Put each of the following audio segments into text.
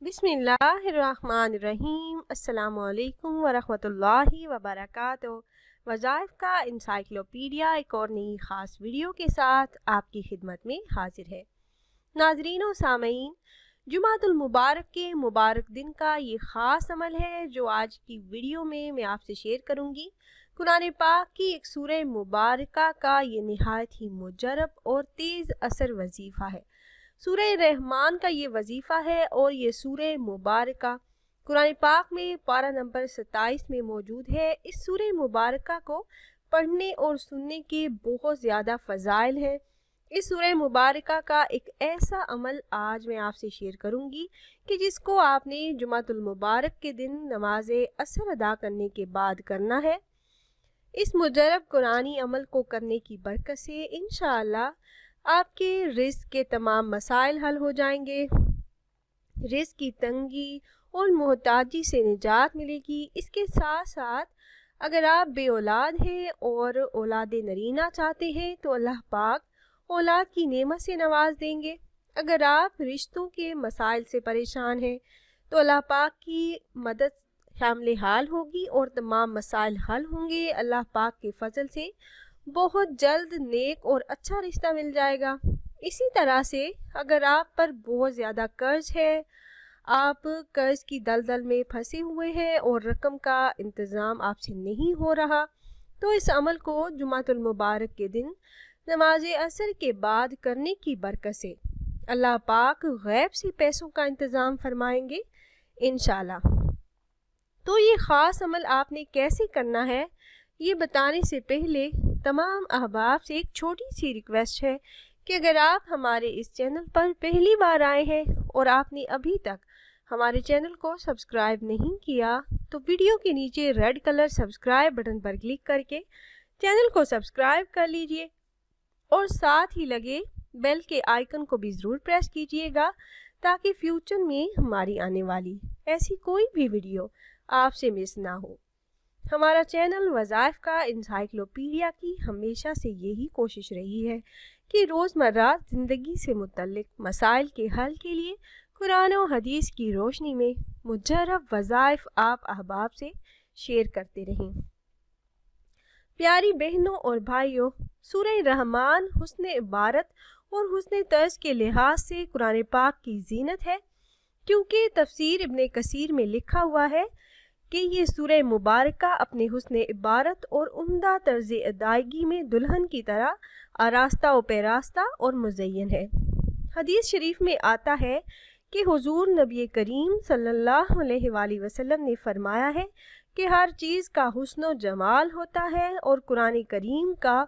بسم اللہ الرحمن الرحیم۔ السلام علیکم ورحمۃ اللہ وبرکاتہ۔ وظائف کا انسائکلوپیڈیا ایک اور نئی خاص ویڈیو کے ساتھ آپ کی خدمت میں حاضر ہے۔ ناظرین و سامعین، جمعۃ المبارک کے مبارک دن کا یہ خاص عمل ہے جو آج کی ویڈیو میں آپ سے شیئر کروں گی۔ قرآن پاک کی ایک سورہ مبارکہ کا یہ نہایت ہی مجرب اور تیز اثر وظیفہ ہے۔ سورہ رحمان کا یہ وظیفہ ہے اور یہ سورہ مبارکہ قرآن پاک میں پارہ نمبر 27 میں موجود ہے۔ اس سورہ مبارکہ کو پڑھنے اور سننے کے بہت زیادہ فضائل ہیں۔ اس سورہ مبارکہ کا ایک ایسا عمل آج میں آپ سے شیئر کروں گی کہ جس کو آپ نے جمعۃ المبارک کے دن نماز عصر ادا کرنے کے بعد کرنا ہے۔ اس مجرب قرآنی عمل کو کرنے کی برکت سے انشاءاللہ آپ کے رزق کے تمام مسائل حل ہو جائیں گے، رزق کی تنگی اور محتاجی سے نجات ملے گی۔ اس کے ساتھ ساتھ اگر آپ بے اولاد ہیں اور اولاد نرینہ چاہتے ہیں تو اللہ پاک اولاد کی نعمت سے نواز دیں گے۔ اگر آپ رشتوں کے مسائل سے پریشان ہیں تو اللہ پاک کی مدد شامل حال ہوگی اور تمام مسائل حل ہوں گے۔ اللہ پاک کے فضل سے بہت جلد نیک اور اچھا رشتہ مل جائے گا۔ اسی طرح سے اگر آپ پر بہت زیادہ قرض ہے، آپ قرض کی دلدل میں پھنسے ہوئے ہیں اور رقم کا انتظام آپ سے نہیں ہو رہا، تو اس عمل کو جمعۃ المبارک کے دن نماز عصر کے بعد کرنے کی برکت سے اللہ پاک غیب سے پیسوں کا انتظام فرمائیں گے انشاءاللہ۔ تو یہ خاص عمل آپ نے کیسے کرنا ہے یہ بتانے سے پہلے تمام احباب سے ایک چھوٹی سی ریکویسٹ ہے کہ اگر آپ ہمارے اس چینل پر پہلی بار آئے ہیں اور آپ نے ابھی تک ہمارے چینل کو سبسکرائب نہیں کیا تو ویڈیو کے نیچے ریڈ کلر سبسکرائب بٹن پر کلک کر کے چینل کو سبسکرائب کر لیجئے اور ساتھ ہی لگے بیل کے آئیکن کو بھی ضرور پریس کیجئے گا تاکہ فیوچر میں ہماری آنے والی ایسی کوئی بھی ویڈیو آپ سے مس نہ ہو۔ ہمارا چینل وظائف کا انسائکلوپیڈیا کی ہمیشہ سے یہی کوشش رہی ہے کہ روزمرہ زندگی سے متعلق مسائل کے حل کے لیے قرآن و حدیث کی روشنی میں مجرب وظائف آپ احباب سے شیئر کرتے رہیں۔ پیاری بہنوں اور بھائیوں، سورہ رحمان حسن عبارت اور حسن طرز کے لحاظ سے قرآن پاک کی زینت ہے، کیونکہ تفسیر ابن کثیر میں لکھا ہوا ہے کہ یہ سورہ مبارکہ اپنے حسن عبارت اور عمدہ طرز ادائیگی میں دلہن کی طرح آراستہ و پیراستہ اور مزین ہے۔ حدیث شریف میں آتا ہے کہ حضور نبی کریم صلی اللہ علیہ وآلہ وسلم نے فرمایا ہے کہ ہر چیز کا حسن و جمال ہوتا ہے اور قرآن کریم کا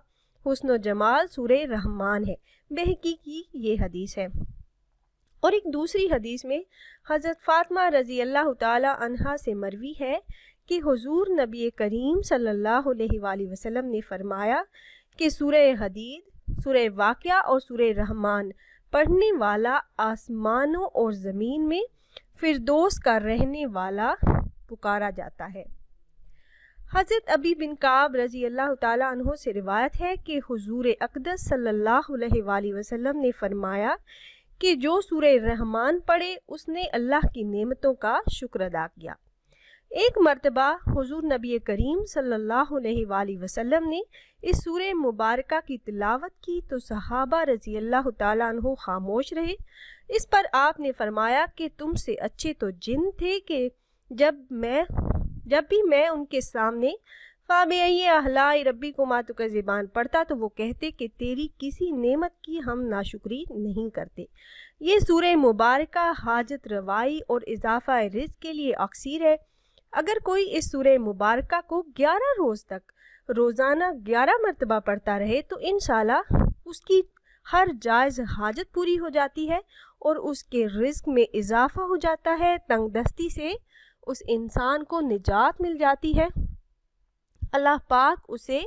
حسن و جمال سورہ رحمان ہے۔ بحقیقی یہ حدیث ہے۔ اور ایک دوسری حدیث میں حضرت فاطمہ رضی اللہ تعالی عنہا سے مروی ہے کہ حضور نبی کریم صلی اللہ علیہ وآلہ وسلم نے فرمایا کہ سورہ حدید، سورہ واقعہ اور سورہ رحمان پڑھنے والا آسمانوں اور زمین میں فردوس کا رہنے والا پکارا جاتا ہے۔ حضرت ابی بن کعب رضی اللہ تعالی عنہ سے روایت ہے کہ حضور اقدس صلی اللہ علیہ وآلہ وسلم نے فرمایا کہ جو سورہ رحمان پڑھے اس نے اللہ کی نعمتوں کا شکر ادا کیا۔ ایک مرتبہ حضور نبی کریم صلی اللہ علیہ وآلہ وسلم نے اس سورہ مبارکہ کی تلاوت کی تو صحابہ رضی اللہ تعالیٰ عنہ خاموش رہے۔ اس پر آپ نے فرمایا کہ تم سے اچھے تو جن تھے کہ جب بھی میں ان کے سامنے فَبِأَيِّ آلَاءِ رَبِّكُمَا تُكَذِّبَانِ پڑھتا تو وہ کہتے کہ تیری کسی نعمت کی ہم ناشکری نہیں کرتے۔ یہ سورہ مبارکہ حاجت روائی اور اضافہ رزق کے لیے اکسیر ہے۔ اگر کوئی اس سورہ مبارکہ کو 11 روز تک روزانہ 11 مرتبہ پڑھتا رہے تو انشاءاللہ اس کی ہر جائز حاجت پوری ہو جاتی ہے اور اس کے رزق میں اضافہ ہو جاتا ہے، تنگ دستی سے اس انسان کو نجات مل جاتی ہے۔ اللہ پاک اسے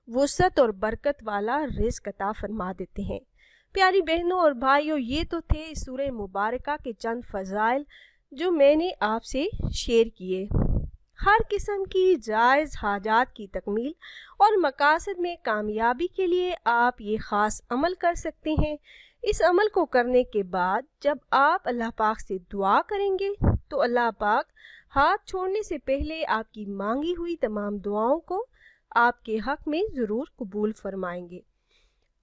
وسعت اور برکت والا رزق عطا فرما دیتے ہیں۔ پیاری بہنوں اور بھائیوں، یہ تو تھے اس سورہ مبارکہ کے چند فضائل جو میں نے آپ سے شیئر کیے۔ ہر قسم کی جائز حاجات کی تکمیل اور مقاصد میں کامیابی کے لیے آپ یہ خاص عمل کر سکتے ہیں۔ اس عمل کو کرنے کے بعد جب آپ اللہ پاک سے دعا کریں گے تو اللہ پاک ہاتھ چھوڑنے سے پہلے آپ کی مانگی ہوئی تمام دعاؤں کو آپ کے حق میں ضرور قبول فرمائیں گے،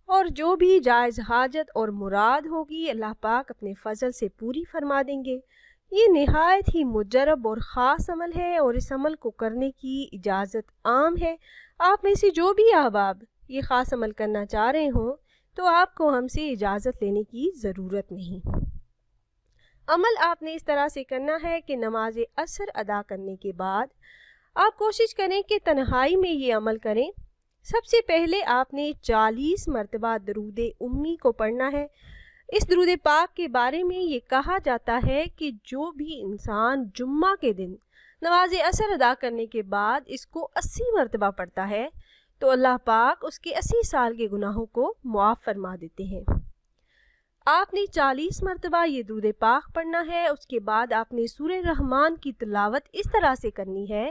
اور جو بھی جائز حاجت اور مراد ہوگی اللہ پاک اپنے فضل سے پوری فرما دیں گے۔ یہ نہایت ہی مجرب اور خاص عمل ہے، اور اس عمل کو کرنے کی اجازت عام ہے۔ آپ میں سے جو بھی احباب یہ خاص عمل کرنا چاہ رہے ہوں تو آپ کو ہم سے اجازت لینے کی ضرورت نہیں۔ عمل آپ نے اس طرح سے کرنا ہے کہ نماز عصر ادا کرنے کے بعد آپ کوشش کریں کہ تنہائی میں یہ عمل کریں۔ سب سے پہلے آپ نے 40 مرتبہ درود امی کو پڑھنا ہے۔ اس درود پاک کے بارے میں یہ کہا جاتا ہے کہ جو بھی انسان جمعہ کے دن نماز عصر ادا کرنے کے بعد اس کو 80 مرتبہ پڑھتا ہے تو اللہ پاک اس کے 80 سال کے گناہوں کو معاف فرما دیتے ہیں۔ آپ نے 40 مرتبہ یہ درود پاک پڑھنا ہے۔ اس کے بعد آپ نے سورہ رحمان کی تلاوت اس طرح سے کرنی ہے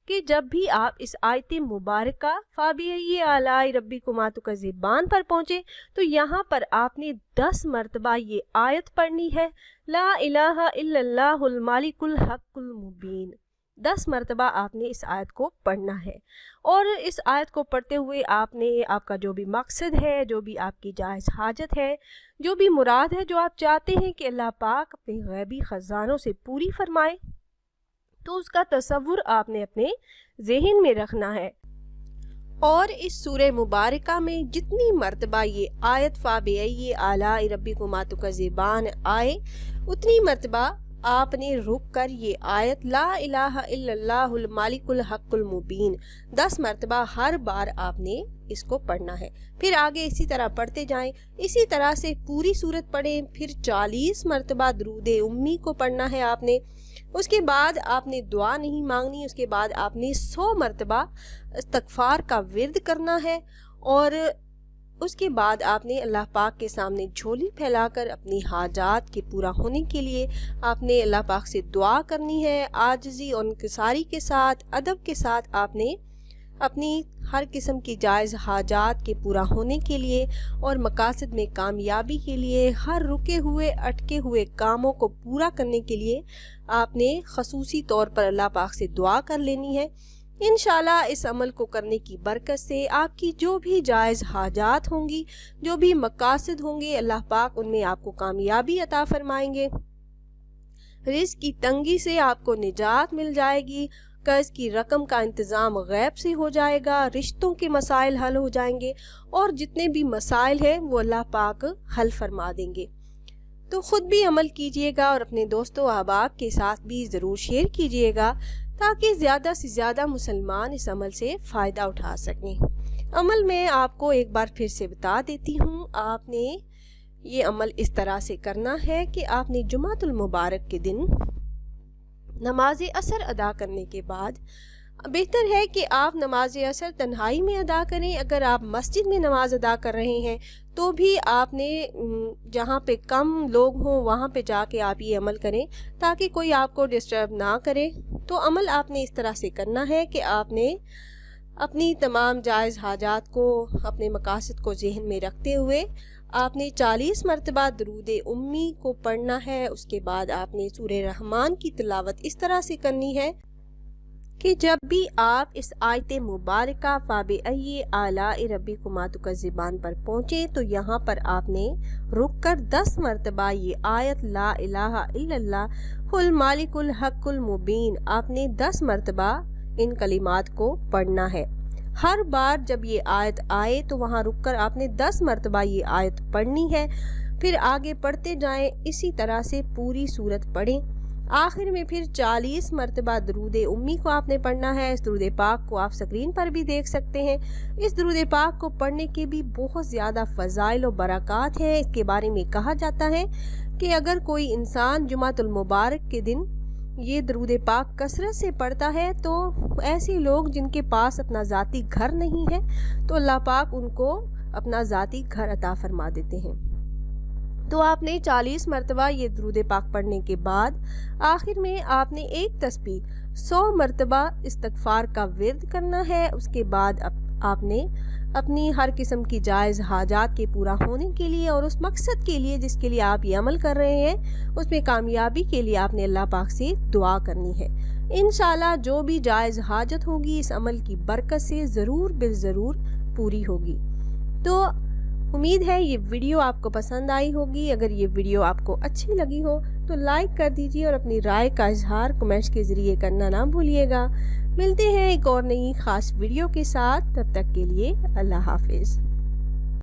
کہ جب بھی آپ اس آیت مبارکہ فَبِأَيِّ آلَاءِ رَبِّكُمَا تُكَذِّبَانِ پر پہنچے تو یہاں پر آپ نے 10 مرتبہ یہ آیت پڑھنی ہے، لا الہ الا اللہ المالک الحق المبین۔ 10 مرتبہ آپ نے اس آیت کو پڑھنا ہے، اور اس آیت کو پڑھتے ہوئے آپ نے آپ کا جو بھی مقصد ہے، جو بھی آپ کی جائز حاجت ہے، جو بھی مراد ہے، جو آپ چاہتے ہیں کہ اللہ پاک اپنے غیبی خزانوں سے پوری فرمائے، تو اس کا تصور آپ نے اپنے ذہن میں رکھنا ہے۔ اور اس سورہ مبارکہ میں جتنی مرتبہ یہ آیت فَبِأَيِّ آلَاءِ رَبِّكُمَا تُكَذِّبَانِ آئے اتنی مرتبہ آپ نے رک کر یہ آیت لا الہ الا اللہ المالک الحق المبین 10 مرتبہ ہر بار آپ نے اس کو پڑھنا ہے۔ پھر آگے اسی طرح پڑھتے جائیں، اسی طرح سے پوری سورت پڑھیں، پھر 40 مرتبہ درود امی کو پڑھنا ہے آپ نے۔ اس کے بعد آپ نے دعا نہیں مانگنی، اس کے بعد آپ نے 100 مرتبہ استغفار کا ورد کرنا ہے، اور اس کے بعد آپ نے اللہ پاک کے سامنے جھولی پھیلا کر اپنی حاجات کے پورا ہونے کے لیے آپ نے اللہ پاک سے دعا کرنی ہے۔ عاجزی اور انکساری کے ساتھ، ادب کے ساتھ آپ نے اپنی ہر قسم کی جائز حاجات کے پورا ہونے کے لیے اور مقاصد میں کامیابی کے لیے، ہر رکے ہوئے اٹکے ہوئے کاموں کو پورا کرنے کے لیے آپ نے خصوصی طور پر اللہ پاک سے دعا کر لینی ہے۔ انشاءاللہ اس عمل کو کرنے کی برکت سے آپ کی جو بھی جائز حاجات ہوں گی، جو بھی مقاصد ہوں گے، اللہ پاک ان میں آپ کو کامیابی عطا فرمائیں گے۔ رزق کی تنگی سے آپ کو نجات مل جائے گی، قرض کی رقم کا انتظام غیب سے ہو جائے گا، رشتوں کے مسائل حل ہو جائیں گے، اور جتنے بھی مسائل ہیں وہ اللہ پاک حل فرما دیں گے۔ تو خود بھی عمل کیجئے گا اور اپنے دوستوں احباب کے ساتھ بھی ضرور شیئر کیجئے گا تاکہ زیادہ سے زیادہ مسلمان اس عمل سے فائدہ اٹھا سکیں۔ عمل میں آپ کو ایک بار پھر سے بتا دیتی ہوں، آپ نے یہ عمل اس طرح سے کرنا ہے کہ آپ نے جمعۃ المبارک کے دن نماز عصر ادا کرنے کے بعد بہتر ہے کہ آپ نماز عصر تنہائی میں ادا کریں۔ اگر آپ مسجد میں نماز ادا کر رہے ہیں تو بھی آپ نے جہاں پہ کم لوگ ہوں وہاں پہ جا کے آپ یہ عمل کریں تاکہ کوئی آپ کو ڈسٹرب نہ کرے۔ تو عمل آپ نے اس طرح سے کرنا ہے کہ آپ نے اپنی تمام جائز حاجات کو، اپنے مقاصد کو ذہن میں رکھتے ہوئے آپ نے 40 مرتبہ درود امی کو پڑھنا ہے۔ اس کے بعد آپ نے سورہ رحمان کی تلاوت اس طرح سے کرنی ہے کہ جب بھی آپ اس آیت مبارکہ فَبِأَيِّ آلَاءِ رَبِّكُمَا تُكَذِّبَانِ پر پہنچے تو یہاں پر آپ نے رک کر 10 مرتبہ یہ آیت لا الہ الا اللہ المالک الحق المبین آپ نے 10 مرتبہ ان کلمات کو پڑھنا ہے۔ ہر بار جب یہ آیت آئے تو وہاں رک کر آپ نے 10 مرتبہ یہ آیت پڑھنی ہے، پھر آگے پڑھتے جائیں، اسی طرح سے پوری سورت پڑھیں۔ آخر میں پھر 40 مرتبہ درود امی کو آپ نے پڑھنا ہے۔ اس درود پاک کو آپ سکرین پر بھی دیکھ سکتے ہیں۔ اس درود پاک کو پڑھنے کے بھی بہت زیادہ فضائل و برکات ہیں۔ اس کے بارے میں کہا جاتا ہے کہ اگر کوئی انسان جمعۃ المبارک کے دن یہ درود پاک کثرت سے پڑھتا ہے تو ایسے لوگ جن کے پاس اپنا ذاتی گھر نہیں ہے تو اللہ پاک ان کو اپنا ذاتی گھر عطا فرما دیتے ہیں۔ تو آپ نے 40 مرتبہ یہ درود پاک پڑھنے کے بعد آخر میں آپ نے ایک تسبیح 100 مرتبہ استغفار کا ورد کرنا ہے۔ اس کے بعد آپ نے اپنی ہر قسم کی جائز حاجات کے پورا ہونے کے لیے اور اس مقصد کے لیے جس کے لیے آپ یہ عمل کر رہے ہیں اس میں کامیابی کے لیے آپ نے اللہ پاک سے دعا کرنی ہے۔ انشاءاللہ جو بھی جائز حاجت ہوگی اس عمل کی برکت سے ضرور بالضرور پوری ہوگی۔ تو امید ہے یہ ویڈیو آپ کو پسند آئی ہوگی۔ اگر یہ ویڈیو آپ کو اچھی لگی ہو تو لائک کر دیجیے اور اپنی رائے کا اظہار کمنٹس کے ذریعے کرنا نہ بھولیے گا۔ ملتے ہیں ایک اور نئی خاص ویڈیو کے ساتھ، تب تک کے لیے اللہ حافظ۔